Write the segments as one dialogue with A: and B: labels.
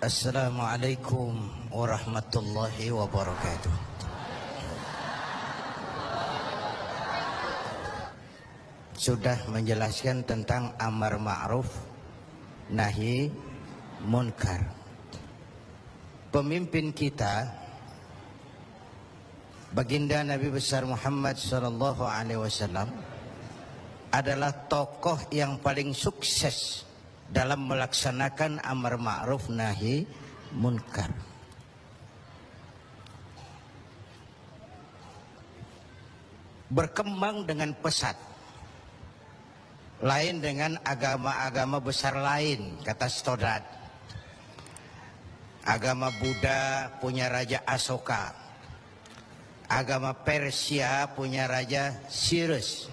A: Assalamualaikum warahmatullahi wabarakatuh. Sudah menjelaskan tentang amar ma'ruf nahi munkar. Pemimpin kita baginda Nabi besar Muhammad sallallahu alaihi wasallam adalah tokoh yang paling sukses dalam melaksanakan amar ma'ruf nahi munkar. Berkembang dengan pesat, lain dengan agama-agama besar lain, kata Stoddard. Agama Buddha punya raja Asoka, agama Persia punya raja Cyrus.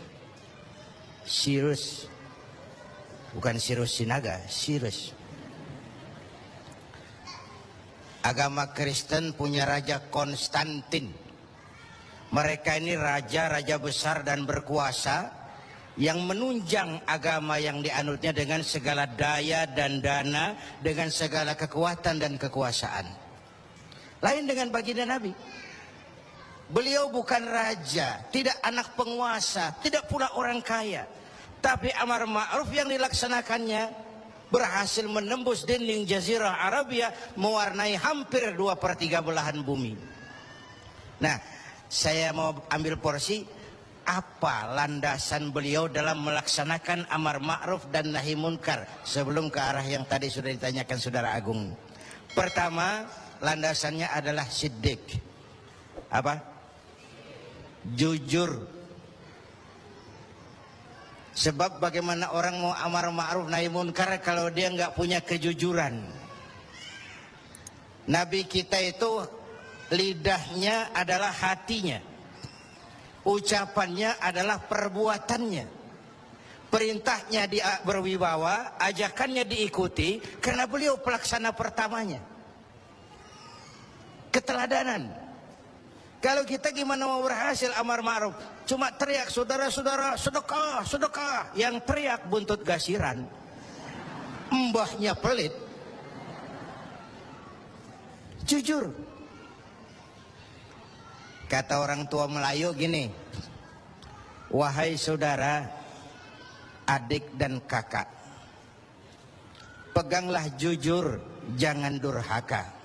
A: Bukan Sirus Sinaga, Cyrus. Agama Kristen punya raja Konstantin. Mereka ini raja-raja besar dan berkuasa yang menunjang agama yang dianutnya dengan segala daya dan dana, dengan segala kekuatan dan kekuasaan. Lain dengan baginda Nabi. Beliau bukan raja, tidak anak penguasa, tidak pula orang kaya. Tapi amar ma'ruf yang dilaksanakannya berhasil menembus dinding Jazirah Arabia, mewarnai hampir 2/3 belahan bumi. Nah, saya mau ambil porsi apa landasan beliau dalam melaksanakan amar ma'ruf dan nahi munkar sebelum ke arah yang tadi sudah ditanyakan Saudara Agung. Pertama, landasannya adalah siddiq. Apa? Jujur. Sebab bagaimana orang mau amar ma'ruf nahi munkar kalau dia nggak punya kejujuran. Nabi kita itu lidahnya adalah hatinya, ucapannya adalah perbuatannya, perintahnya dia berwibawa, ajakannya diikuti karena beliau pelaksana pertamanya. Keteladanan. Kalau kita gimana mau berhasil amar ma'ruf? Cuma teriak, saudara-saudara, sedekah, sedekah. Yang teriak buntut gasiran. Mbahnya pelit. Jujur. Kata orang tua Melayu gini. Wahai saudara, adik dan kakak. Peganglah jujur, jangan durhaka.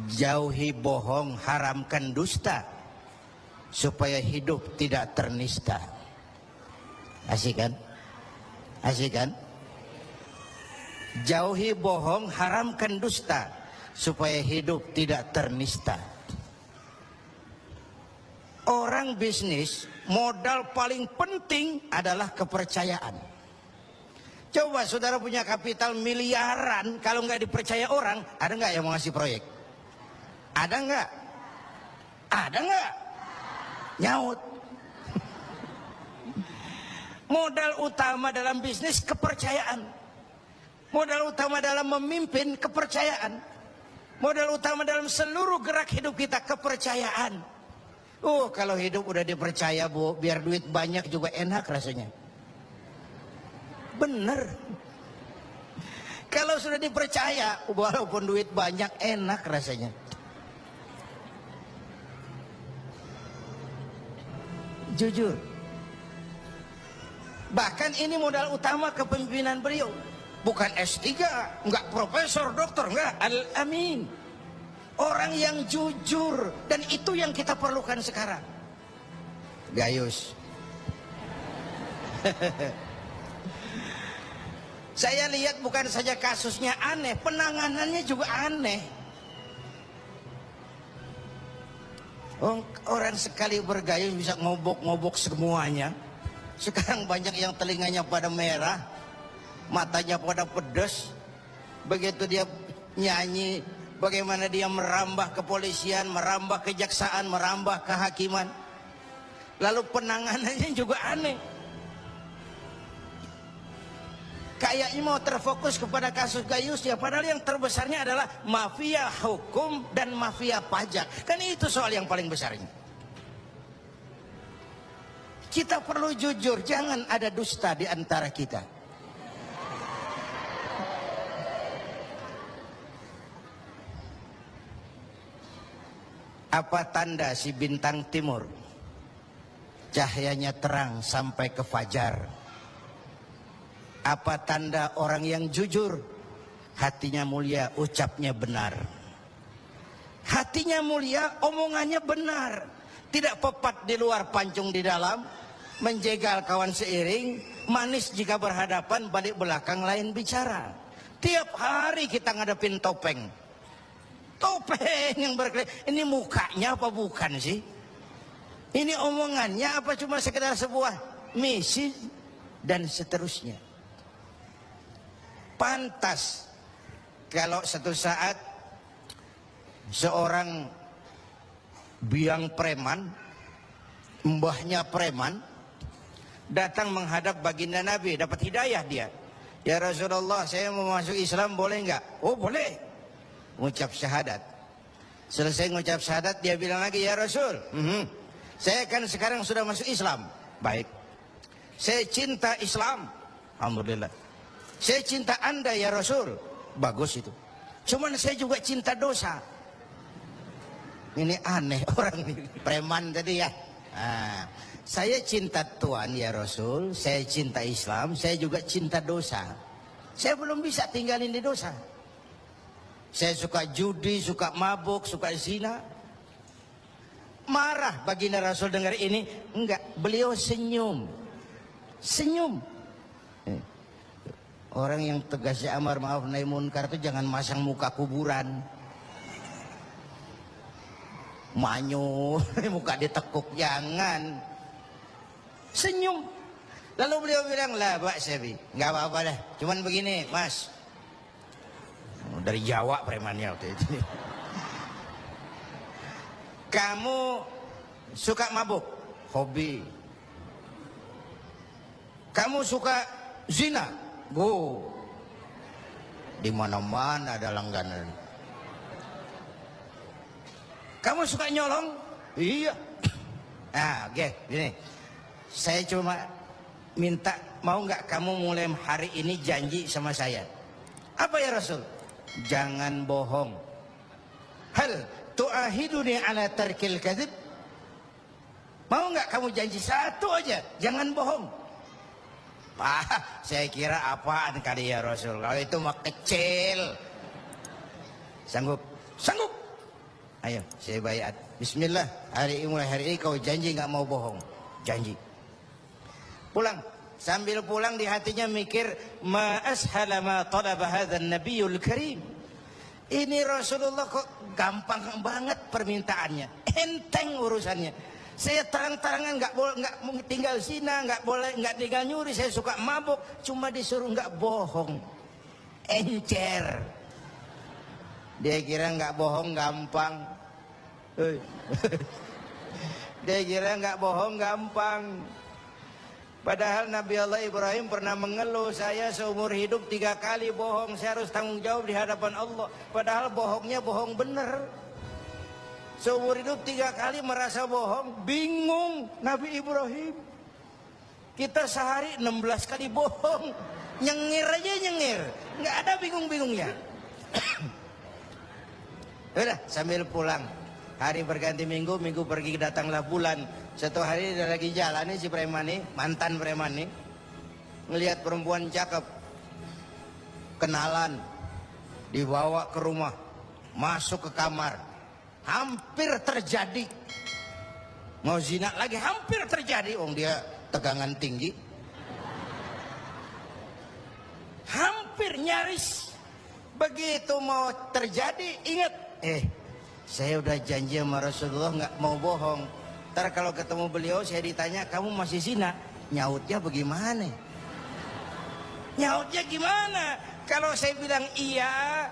A: Jauhi bohong, haramkan dusta, supaya hidup tidak ternista. Asik kan? Asik kan? Jauhi bohong, haramkan dusta, supaya hidup tidak ternista. Orang bisnis, modal paling penting adalah kepercayaan. Coba saudara punya kapital miliaran, kalau nggak dipercaya orang, ada nggak yang mau ngasih proyek? Ada nggak? Ada nggak? Nyaut. Modal utama dalam bisnis kepercayaan. Modal utama dalam memimpin kepercayaan. Modal utama dalam seluruh gerak hidup kita kepercayaan. Kalau hidup udah dipercaya Bu, biar duit banyak juga enak rasanya. Bener. Kalau sudah dipercaya, walaupun duit banyak enak rasanya. Jujur. Bahkan ini modal utama kepemimpinan beliau. Bukan S3, enggak profesor, dokter, enggak. Al-Amin. Orang yang jujur. Dan itu yang kita perlukan sekarang. Gayus. Saya lihat bukan saja kasusnya aneh, penanganannya juga aneh. Orang sekali bergayus bisa ngobok-ngobok semuanya. Sekarang banyak yang telinganya pada merah, matanya pada pedas. Begitu dia nyanyi, bagaimana dia merambah kepolisian, merambah kejaksaan, merambah kehakiman. Lalu penanganannya juga aneh. Kayaknya mau terfokus kepada kasus gayusnya, padahal yang terbesarnya adalah mafia hukum dan mafia pajak. Kan itu soal yang paling besarnya. Kita perlu jujur, jangan ada dusta di antara kita. Apa tanda si bintang timur cahayanya terang sampai ke fajar? Apa tanda orang yang jujur? Hatinya mulia, ucapnya benar. Hatinya mulia, omongannya benar. Tidak pepat di luar, pancung di dalam. Menjegal kawan seiring, manis jika berhadapan, balik belakang lain bicara. Tiap hari kita ngadepin topeng. Topeng yang berkelip. Ini mukanya apa bukan sih? Ini omongannya apa cuma sekedar sebuah misi dan seterusnya. Pantas kalau satu saat seorang biang preman, mbahnya preman, datang menghadap baginda Nabi, dapat hidayah dia. Ya Rasulullah, saya mau masuk Islam, boleh enggak? Oh boleh. Mengucap syahadat. Selesai mengucap syahadat, dia bilang lagi, ya Rasul, saya kan sekarang sudah masuk Islam. Baik. Saya cinta Islam. Alhamdulillah. Saya cinta Anda ya Rasul. Bagus itu. Cuman saya juga cinta dosa. Ini aneh orang ini. Preman tadi ya. Saya cinta Tuhan ya Rasul. Saya cinta Islam. Saya juga cinta dosa. Saya belum bisa tinggalin di dosa. Saya suka judi, suka mabuk, suka zina. Marah baginda Rasul dengar ini. Enggak, beliau senyum. Senyum. Orang yang tegasnya amar ma'ruf nahi munkar itu jangan masang muka kuburan. Manyu, muka ditekuk, jangan. Senyum. Lalu beliau bilang, lah Pak Sebi, nggak apa-apa dah. Cuman begini, Mas. Dari Jawa premannya waktu itu. Kamu suka mabuk? Hobi. Kamu suka zina? Bu, di mana-mana ada langganan. Kamu suka nyolong? Iya. Oke, gini. Saya cuma minta, mau nggak kamu mulai hari ini janji sama saya? Apa ya Rasul? Jangan bohong. Hal tu'ahiduni ala tarkil kadzib? Mau nggak kamu janji satu aja? Jangan bohong. Saya kira apaan kali ya Rasul? Kalau itu mah kecil. Sanggup? Sanggup. Ayo, saya bayat. Bismillah. Mulai hari ini kau janji nggak mau bohong. Janji. Pulang. Sambil pulang di hatinya mikir, ma ashala ma talaba hadzal nabiyul karim. Ini Rasulullah kok gampang banget permintaannya. Enteng urusannya. Saya terang-terangan nggak tinggal zina, nggak tinggal nyuri, saya suka mabuk, cuma disuruh nggak bohong. Encer. Dia kira nggak bohong gampang. Dia kira nggak bohong gampang. Padahal Nabi Allah Ibrahim pernah mengeluh, saya seumur hidup 3 kali bohong, saya harus tanggung jawab di hadapan Allah. Padahal bohongnya bohong bener. Seumur hidup 3 kali merasa bohong, bingung Nabi Ibrahim. Kita sehari 16 kali bohong, nyengir aja nyengir, nggak ada bingung-bingungnya. Udah sambil pulang, hari berganti minggu, minggu pergi datanglah bulan. Satu hari dia lagi jalan nih si preman nih, mantan preman nih, ngelihat perempuan cakep, kenalan, dibawa ke rumah, masuk ke kamar. Hampir terjadi. Mau zina lagi hampir terjadi. Dia tegangan tinggi. Hampir nyaris. Begitu mau terjadi, ingat. Saya udah janji sama Rasulullah nggak mau bohong. Ntar kalau ketemu beliau saya ditanya, kamu masih zina? Nyautnya bagaimana? Nyautnya gimana? Kalau saya bilang iya,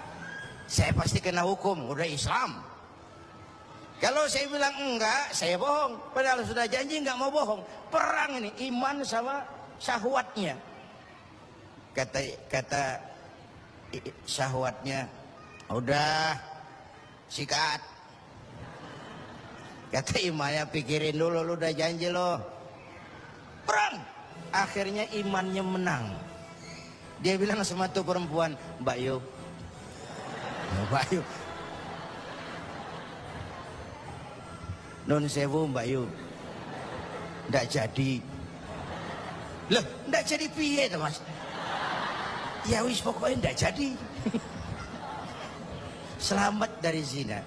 A: saya pasti kena hukum. Udah Islam. Kalau saya bilang enggak, saya bohong. Padahal sudah janji enggak mau bohong. Perang ini, iman sama syahwatnya. Kata syahwatnya, udah sikat. Kata imannya, pikirin dulu, lu udah janji lo. Perang. Akhirnya imannya menang. Dia bilang sama tuh perempuan, Mbak Yu. Mbak Yu. Nun sewu Mbak Yu. Ndak jadi. Loh, ndak jadi piye to Mas? Ya wis pokoknya ndak jadi. Selamat dari zina.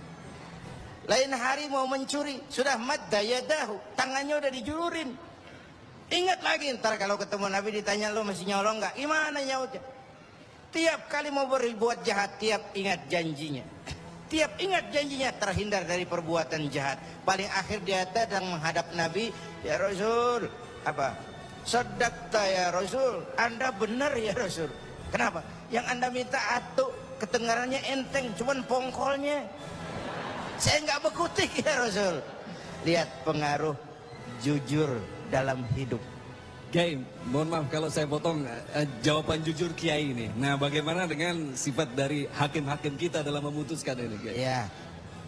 A: Lain hari mau mencuri, sudah madda yadahu, tangannya udah dijulurin. Ingat lagi ntar kalau ketemu Nabi ditanya lo masih nyolong nggak? Gimana nyautnya? Tiap kali mau berbuat jahat, tiap ingat janjinya. Tiap ingat janjinya terhindar dari perbuatan jahat. Paling akhir dia datang menghadap Nabi, ya Rasul, apa? Sadaqta ya Rasul, Anda benar ya Rasul. Kenapa? Yang Anda minta atuk, kedengarannya enteng, cuman pongkolnya. Saya nggak bekutik ya Rasul. Lihat pengaruh jujur dalam hidup.
B: Kiai, mohon maaf kalau saya potong jawaban jujur Kiai ini. Nah, bagaimana dengan sifat dari hakim-hakim kita dalam memutuskan ini, Kiai?
A: Ya,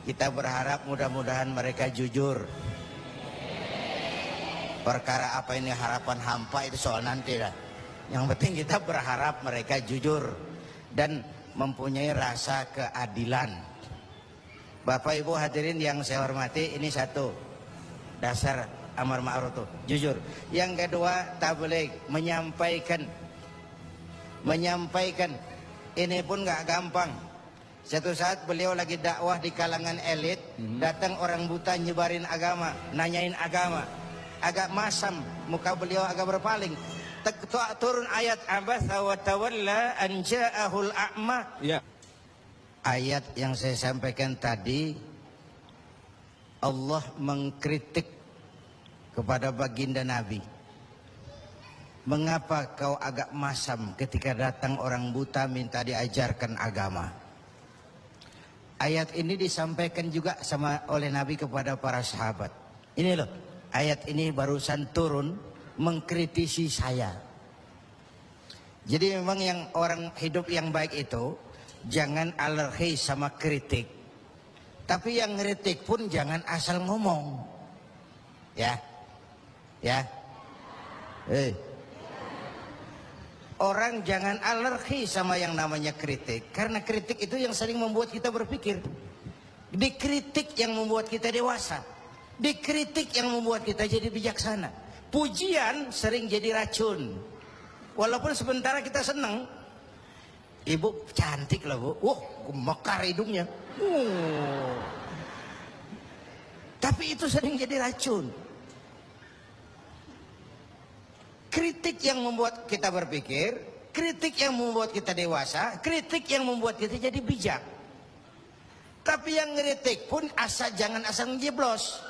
A: kita berharap mudah-mudahan mereka jujur. Perkara apa ini harapan hampa itu soal nanti lah. Yang penting kita berharap mereka jujur dan mempunyai rasa keadilan. Bapak Ibu hadirin yang saya hormati, ini satu dasar amar ma'ruf tuh, jujur. Yang kedua, tabligh, menyampaikan. Ini pun nggak gampang. Satu saat beliau lagi dakwah di kalangan elit, datang orang buta nyebarin agama, nanyain agama. Agak masam, muka beliau agak berpaling. Turun ayat abasa wa tawalla an ja'ahul a'ma.
B: Ya.
A: Ayat yang saya sampaikan tadi, Allah mengkritik kepada baginda Nabi. Mengapa kau agak masam ketika datang orang buta minta diajarkan agama? Ayat ini disampaikan juga oleh Nabi kepada para sahabat. Ini loh, ayat ini barusan turun mengkritisi saya. Jadi memang yang orang hidup yang baik itu jangan alergi sama kritik. Tapi yang kritik pun jangan asal ngomong. Ya. Orang jangan alergi sama yang namanya kritik. Karena kritik itu yang sering membuat kita berpikir. Dikritik yang membuat kita dewasa. Dikritik yang membuat kita jadi bijaksana. Pujian sering jadi racun. Walaupun sementara kita senang. Ibu cantik lah Bu. Wah, mekar hidungnya. Tapi itu sering jadi racun. Kritik yang membuat kita berpikir, kritik yang membuat kita dewasa, kritik yang membuat kita jadi bijak. Tapi yang ngeritik pun jangan asal ngejeblos.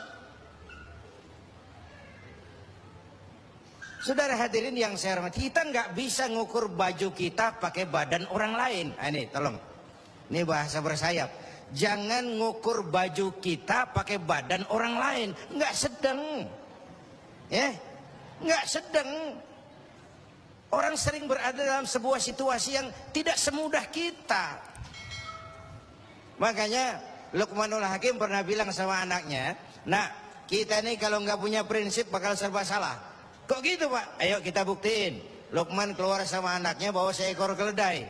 A: Saudara hadirin yang saya hormati, kita nggak bisa ngukur baju kita pakai badan orang lain. Ini tolong, ini bahasa bersayap. Jangan ngukur baju kita pakai badan orang lain. Nggak sedang, ya, nggak sedang. Orang sering berada dalam sebuah situasi yang tidak semudah kita. Makanya Luqmanul Hakim pernah bilang sama anaknya, "Nak, kita nih kalau nggak punya prinsip bakal serba salah." Kok gitu Pak? Ayo kita buktiin. Luqman keluar sama anaknya bawa seekor keledai.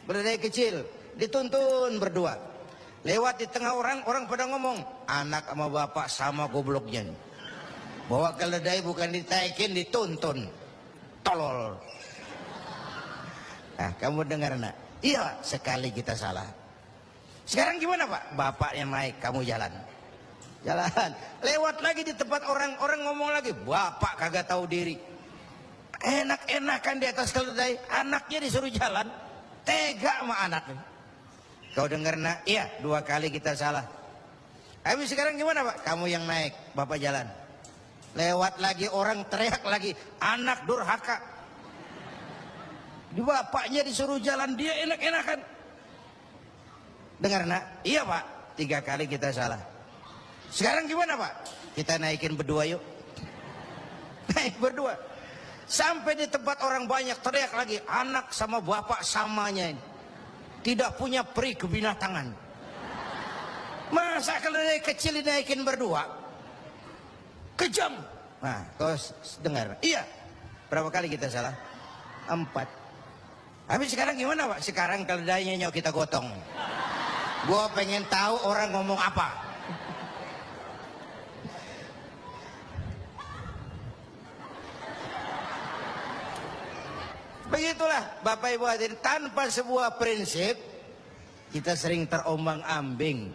A: Keledai kecil. Dituntun berdua. Lewat di tengah orang pada ngomong, anak sama bapak sama gobloknya. Bawa keledai bukan ditaikin, dituntun. Tolol. Nah kamu dengar nak? Iya, sekali kita salah. Sekarang gimana Pak? Bapak yang naik, kamu jalan. Jalan, lewat lagi di tempat orang ngomong lagi, bapak kagak tahu diri. Enak-enakan di atas keledai, anaknya disuruh jalan, tega sama anaknya. Kau dengar nak? Iya, 2 kali kita salah. Habis sekarang gimana Pak? Kamu yang naik, bapak jalan. Lewat lagi orang teriak lagi, anak durhaka. Di bapaknya disuruh jalan, dia enak-enakan. Dengar nak? Iya Pak, 3 kali kita salah. Sekarang gimana Pak? Kita naikin berdua yuk. Naik berdua. Sampai di tempat orang banyak teriak lagi, anak sama bapak samanya ini. Tidak punya peri kebinatangan. Masa keledai kecil dinaikin berdua? Kejam. Nah, kau dengar. Iya. Berapa kali kita salah? 4. Habis sekarang gimana Pak? Sekarang keledainya nyok kita gotong. Gua pengen tahu orang ngomong apa. begitulah Bapak Ibu hadirin, tanpa sebuah prinsip kita sering terombang-ambing.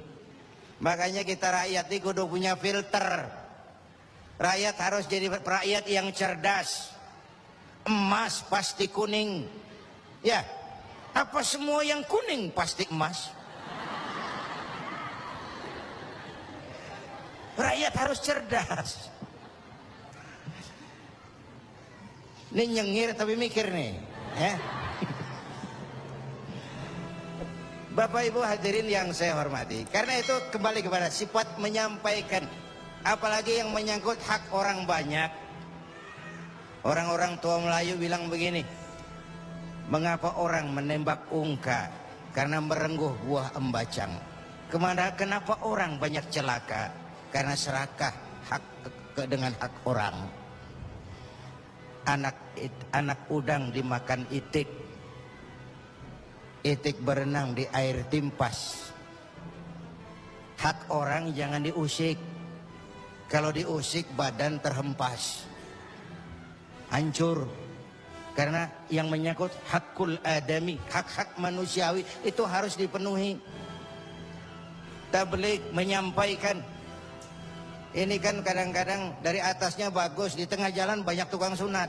A: Makanya kita rakyat ini kudu punya filter. Rakyat harus jadi rakyat yang cerdas. Emas pasti kuning. Ya, apa semua yang kuning pasti emas? Rakyat harus cerdas. Ini nyengir tapi mikir nih, ya. Bapak Ibu hadirin yang saya hormati, karena itu kembali kepada sifat menyampaikan, apalagi yang menyangkut hak orang banyak. Orang-orang tua Melayu bilang begini, mengapa orang menembak ungka? Karena merengguh buah embacang. Kenapa orang banyak celaka? Karena serakah dengan hak orang. Anak udang dimakan itik, itik berenang di air timpas. Hak orang jangan diusik. Kalau diusik badan terhempas, hancur. Karena yang menyangkut hakul adami, hak-hak manusiawi itu harus dipenuhi. Tabligh menyampaikan. Ini kan kadang-kadang dari atasnya bagus, di tengah jalan banyak tukang sunat.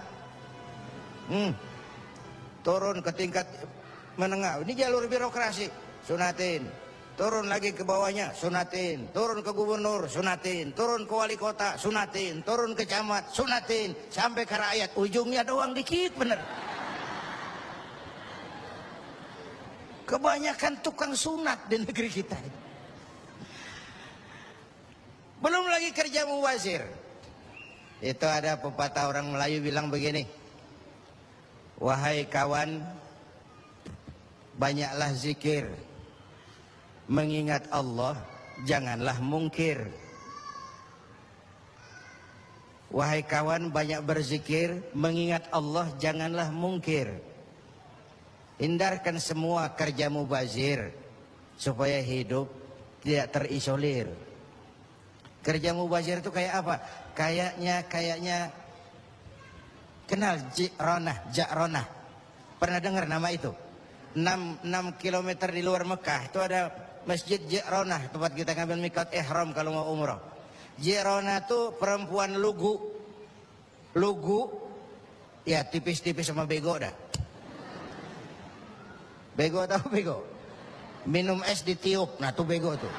A: Turun ke tingkat menengah, ini jalur birokrasi, sunatin. Turun lagi ke bawahnya, sunatin. Turun ke gubernur, sunatin. Turun ke wali kota, sunatin. Turun ke camat, sunatin. Sampai ke rakyat, ujungnya doang dikit bener. Kebanyakan tukang sunat di negeri kita. Belum lagi kerja mubazir. Itu ada pepatah orang Melayu bilang begini, wahai kawan, banyaklah zikir, mengingat Allah, janganlah mungkir. Wahai kawan, banyak berzikir, mengingat Allah, janganlah mungkir. Hindarkan semua kerja mubazir supaya hidup tidak terisolir. Kerja mubazir itu kayak apa? Kayaknya kenal Ja'ronah. Pernah dengar nama itu? 6 kilometer di luar Mekah itu ada Masjid Ja'ronah, tempat kita ngambil miqat ihram kalau mau umrah. Ja'ronah itu perempuan lugu. Lugu ya tipis-tipis sama bego dah. Bego tahu bego? Minum es ditiup, nah tuh bego tuh.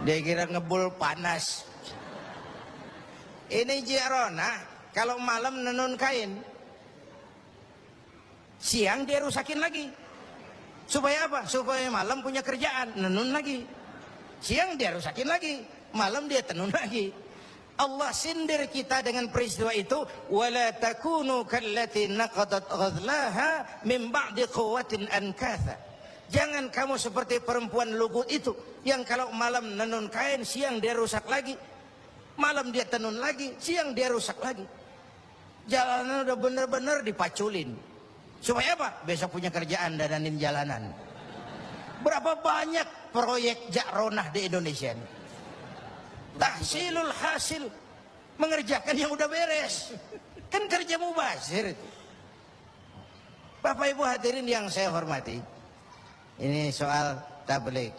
A: Dia kira ngebul panas. Ini Ja'ronah kalau malam nenun kain, siang dia rusakin lagi. Supaya apa? Supaya malam punya kerjaan, nenun lagi. Siang dia rusakin lagi, malam dia tenun lagi. Allah sindir kita dengan peristiwa itu, wala takunu kallati naqadat ghadlaha min ba'di quwwatin ankatha. Jangan kamu seperti perempuan lugu itu yang kalau malam nenun kain, siang dia rusak lagi. Malam dia tenun lagi, siang dia rusak lagi. Jalanan udah bener-bener dipaculin. Supaya apa? Besok punya kerjaan dananin jalanan. Berapa banyak proyek Ja'ronah di Indonesia ini? Tahsilul hasil, mengerjakan yang udah beres. Kan kerja mubazir itu. Bapak Ibu hadirin yang saya hormati, ini soal tabligh.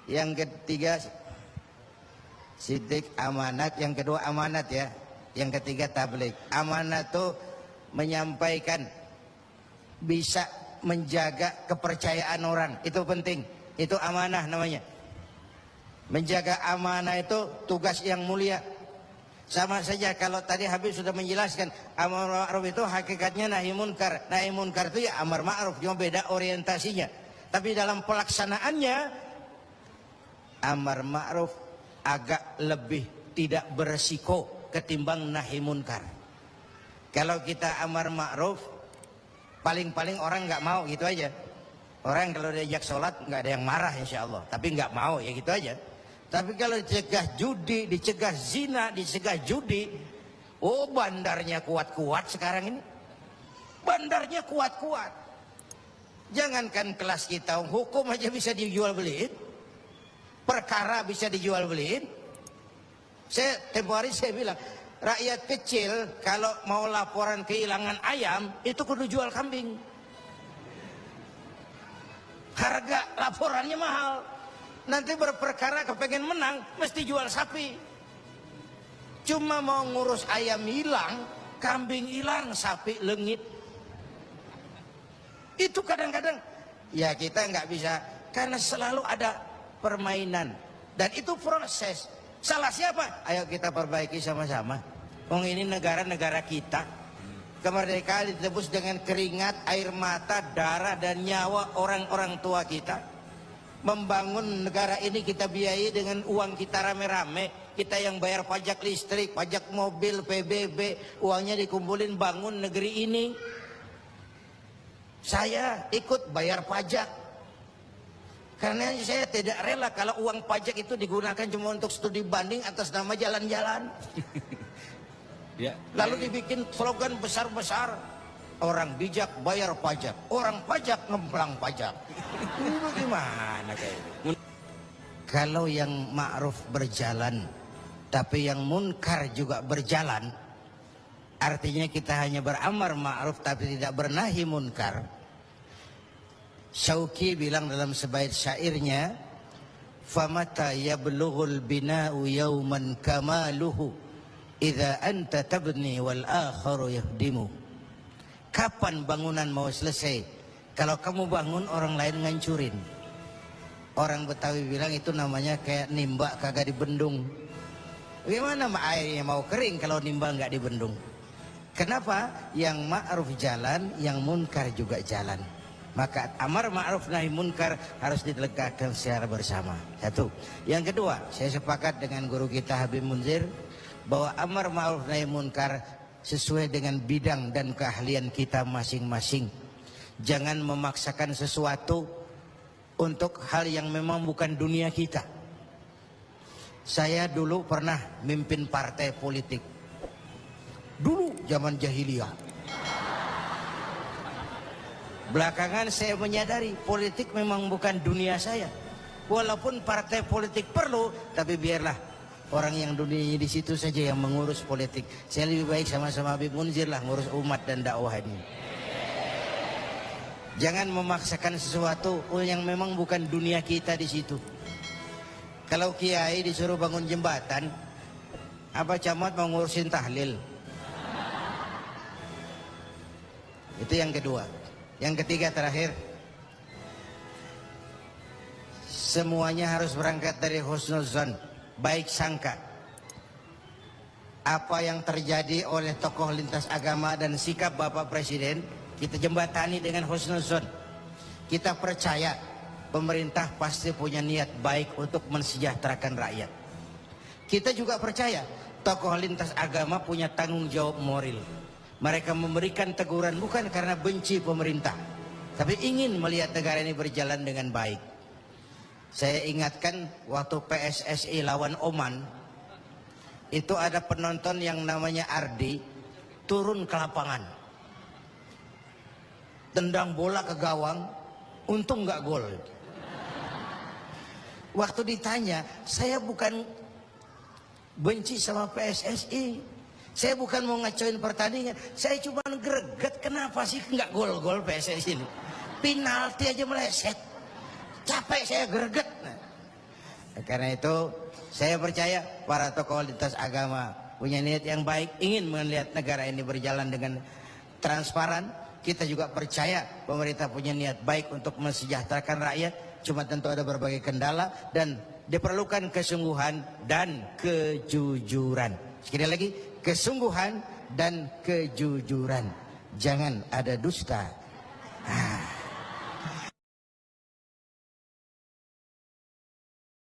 A: Yang ketiga sidik amanat, yang kedua amanat ya. Yang ketiga tabligh. Amanat itu menyampaikan, bisa menjaga kepercayaan orang, itu penting. Itu amanah namanya. Menjaga amanah itu tugas yang mulia. Sama saja kalau tadi Habib sudah menjelaskan, amar ma'ruf itu hakikatnya nahi munkar. Nahi munkar itu ya amar ma'ruf, cuma beda orientasinya. Tapi dalam pelaksanaannya amar ma'ruf agak lebih tidak beresiko ketimbang nahi munkar. Kalau kita amar ma'ruf, paling-paling orang nggak mau gitu aja. Orang kalau diajak sholat nggak ada yang marah insya Allah, tapi nggak mau ya gitu aja. Tapi kalau dicegah judi, dicegah zina, dicegah judi, oh bandarnya kuat-kuat sekarang ini. Bandarnya kuat-kuat. Jangankan kelas kita, hukum aja bisa dijual beliin, perkara bisa dijual beliin. Saya tempo hari saya bilang, rakyat kecil kalau mau laporan kehilangan ayam itu kudu jual kambing. Harga laporannya mahal. Nanti berperkara kepengen menang mesti jual sapi. Cuma mau ngurus ayam hilang, kambing hilang, sapi lengit. Itu kadang-kadang ya kita nggak bisa, karena selalu ada permainan dan itu proses. Salah siapa? Ayo kita perbaiki sama-sama. Ini negara-negara kita. Kemerdekaan ditebus dengan keringat, air mata, darah dan nyawa orang-orang tua kita. Membangun negara ini kita biayai dengan uang kita rame-rame. Kita yang bayar pajak listrik, pajak mobil, PBB, uangnya dikumpulin bangun negeri ini. Saya ikut bayar pajak. Karena saya tidak rela kalau uang pajak itu digunakan cuma untuk studi banding atas nama jalan-jalan.
B: Ya.
A: Lalu dibikin slogan besar-besar, orang bijak bayar pajak, orang pajak ngemplang pajak. Ini bagaimana kayak ini? Kalau yang ma'ruf berjalan, tapi yang munkar juga berjalan, artinya kita hanya beramar ma'ruf tapi tidak bernahi munkar. Syauqi bilang dalam sebaik syairnya, famata yablughul bina'u yawman kamaluhu idza anta tabni wal akharu yahdimu. Kapan bangunan mau selesai? Kalau kamu bangun orang lain ngancurin. Orang Betawi bilang itu namanya kayak nimba kagak dibendung. Bagaimana airnya mau kering kalau nimba nggak dibendung? Kenapa? Yang ma'ruf jalan, yang munkar juga jalan. Maka amar ma'ruf nahi munkar harus ditegakkan secara bersama. Satu. Yang kedua, saya sepakat dengan guru kita Habib Munzir bahwa amar ma'ruf nahi munkar sesuai dengan bidang dan keahlian kita masing-masing. Jangan memaksakan sesuatu untuk hal yang memang bukan dunia kita. Saya dulu pernah mimpin partai politik. Dulu zaman jahiliyah. Belakangan saya menyadari politik memang bukan dunia saya. Walaupun partai politik perlu, tapi biarlah orang yang dunianya di situ saja yang mengurus politik. Saya lebih baik sama-sama Habib Munzir lah ngurus umat dan dakwah ini. Jangan memaksakan sesuatu yang memang bukan dunia kita di situ. Kalau kiai disuruh bangun jembatan, apa camat mau ngurusin tahlil? Itu yang kedua. Yang ketiga terakhir, semuanya harus berangkat dari husnuzan, baik sangka. Apa yang terjadi oleh tokoh lintas agama dan sikap Bapak Presiden, kita jembatani dengan husnuzan. Kita percaya pemerintah pasti punya niat baik untuk mensejahterakan rakyat. Kita juga percaya tokoh lintas agama punya tanggung jawab moral. Mereka memberikan teguran bukan karena benci pemerintah, tapi ingin melihat negara ini berjalan dengan baik. Saya ingatkan waktu PSSI lawan Oman, itu ada penonton yang namanya Ardi turun ke lapangan, tendang bola ke gawang, untung nggak gol. Waktu ditanya, saya bukan benci sama PSSI. Saya bukan mau ngacoin pertandingan, saya cuma greget kenapa sih nggak gol-gol PSSI ini. Penalti aja meleset, capek saya greget. Nah, karena itu saya percaya para tokoh lintas agama punya niat yang baik, ingin melihat negara ini berjalan dengan transparan. Kita juga percaya pemerintah punya niat baik untuk mensejahterakan rakyat. Cuma tentu ada berbagai kendala dan diperlukan kesungguhan dan kejujuran. Sekali lagi, kesungguhan dan kejujuran. Jangan ada dusta